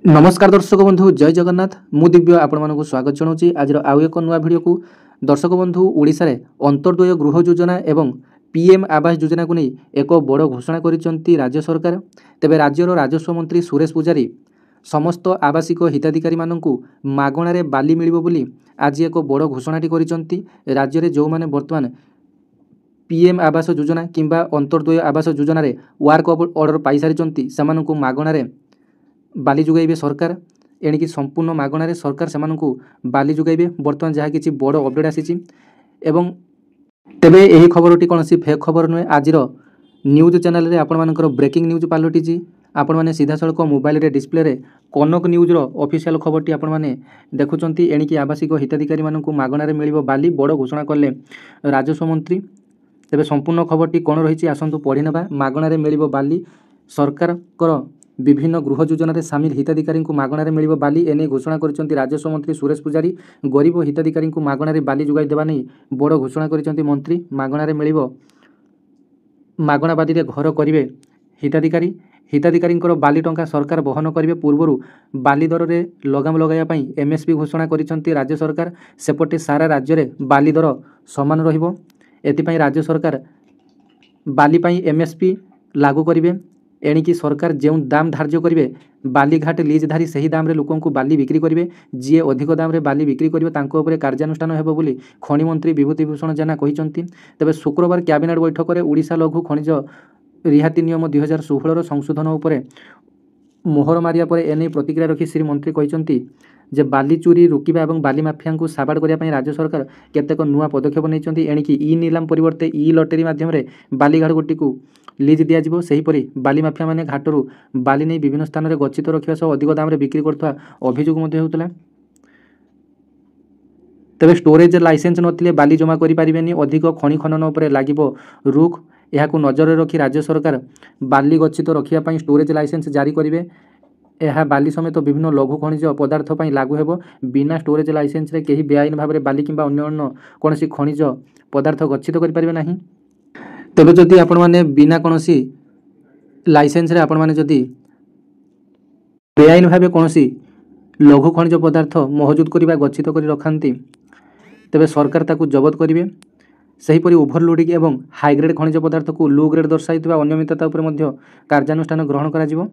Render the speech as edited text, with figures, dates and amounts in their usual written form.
नमस्कार दर्शक बंधु जय जगन्नाथ मु दिव्य आपण स्वागत जनाऊँ आज आउ एक नुआ भिडियो को दर्शक बंधु ओडिशा रे अंतर्द्वय गृह योजना एवं पीएम आवास योजना को नहीं एक बड़ घोषणा करिसेंती राज्य सरकार। तेबे राज्यर राजस्व मंत्री सुरेश पूजारी समस्त आवासिक हिताधिकारी माननकु मागणारे बाली मिलिबो बोली आज एक बड़ घोषणाटी करिसेंती। राज्य रे जो माने वर्तमान पीएम आवास योजना किंबा अंतर्द्वय आवास योजना रे वर्क ऑर्डर पाई सारिसेंती सेमानकु मागणारे बाली जुगाइबे सरकार। एणिकी संपूर्ण मागणारे सरकार सेमानकु बाली जुगाइबे वर्तमान जहाँ किसी बड़ अपडेट आसी एवं तेबे यही खबरटी कौन सी फेक खबर नुहे। आज न्यूज चैनल रे आपण मानकर ब्रेकिंग न्यूज पालटिची। आपण माने सीधा सड़क मोबाइल रे डिस्प्ले रे कनक न्यूज रो ऑफिशियल खबरटी आपण माने देखुचंती। एणिकी आवासिक हिताधिकारी मानकु मागणारे मिलिबो बाली बड़ घोषणा करले राजस्व मंत्री। तेबे संपूर्ण खबरटी कौन रही आसतु पढ़ी नेबा। मागणारे मिलिबो बाली सरकार कर विभिन्न गृह योजना रे सामिल हिताधिकारी को मागणारे मिलिबो बाली एने घोषणा करिसेंती राजस्व मंत्री सुरेश पूजारी। गरीब हिताधिकारी को मागणारे बाली जुगाई देबा नै बड़ घोषणा करिसेंती मंत्री। मागणारे मिलिबो मागणा बादी रे घर करिवे हिताधिकारी। हिताधिकारी बाली टंका सरकार बहन करिवे। पूर्वरु बाली दर रे लगाम लगाया पई एमएसपी घोषणा करिसेंती राज्य सरकार। सेपटे सारा राज्य रे बाली दर समान रहिबो। एथिपई राज्य सरकार बाली पई एमएसपी लागू करिवे। एणिकी सरकार जो दाम धार्य करेंगे बालीघाट लीजधारी से ही दाम रे लोकों को बाली बिक्री करेंगे। जी अधिक दाम रे बाली बिक्री करेंगे तांको उपरे कार्यानुष्ठान हेबो बोली खनि मंत्री विभूतिभूषण जेना कहिसंती। तेबे शुक्रवार कैबिनेट बैठक में ओडिशा लघु खनिज रिहाती नियम 2016 संशोधन उपरे मोहर मारिया पर एने प्रतिक्रिया रखी श्री मंत्री कहिसंती जे बाली चोरी रोकिबा एवं बाली माफिया को साबाड़ करिया पई राज्य सरकार केतेक नुआ पदक्षेप नैचंती। एणिकी ई नीलाम परिवर्ते ई लटरी माध्यम रे बालीघाट गोटी को लीज दियाजिबो। सेहीपरि बाली माफिया माने घाटरू बाली नहीं विभिन्न स्थान में गच्छित रखा सह अधिक दाम रे बिक्री करथवा अभियोग मध्य होउतला। तेबे स्टोरेज लाइसेंस नथिले बाली जमा करि परिबेनी। अधिक खनि खनन उपरे लागिबो रुख। एहाकु नजर रखी राज्य सरकार बाली गच्छित रखिया पई स्टोरेज लाइसेंस जारी करिवे। यह बाली समेत विभिन्न लघु खनिज पदार्थ पर लागू हेबो। बिना स्टोरेज लाइसेंस रे केही बेआईन भाव में बाली किंबा अन्य कौन खनिज पदार्थ गच्छित करि परिबे नाही। तेबे जदि आपण माने बिना कौनसी लाइसेंस रे आपण माने जदि बेआईन भाव कौन लघु खनिज पदार्थ महजूद करवा गच्छित कर रखांती तेबे सरकार ताकू जबत करिवे। सेहीपरि ओभरलोडिंग एवं हाईग्रेड खनिज पदार्थ को लो ग्रेड दर्शाई अनियमितता उपरे मध्य कार्यानुष्ठान ग्रहण करा जिवो।